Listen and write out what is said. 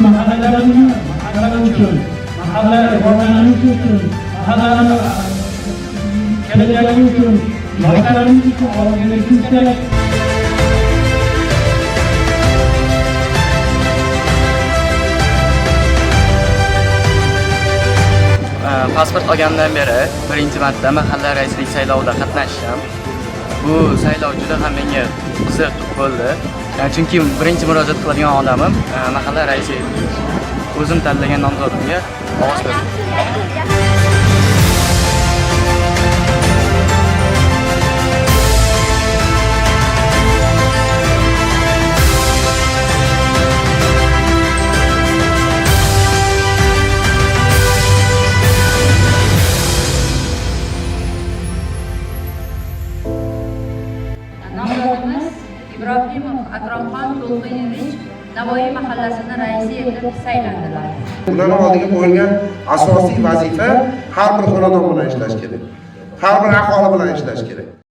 mahalla uchun, mahalla rivojlanishi uchun, mahallani kelajagi uchun, yoshlarimiz uchun ovoz berishimiz kerak. Pasport olgandan beri birinchi marta mahalla raislik saylovida qatnashdim. Bu saylov juda ham menga qiziq bo'ldi. Chunki birinchi murojaat qiladigan odamim mahalla raisi. O'zim tanlagan nomzodimga ovoz berdim. Nomzodimiz Ibrohimov Akromxon To'lqinovich Navoiy mahallasining raisi etib saylandilar. Ularning oldiga qo'yilgan asosiy vazifa har bir xonadon bilan ishlash kerak. Har bir aholi bilan ishlash kerak.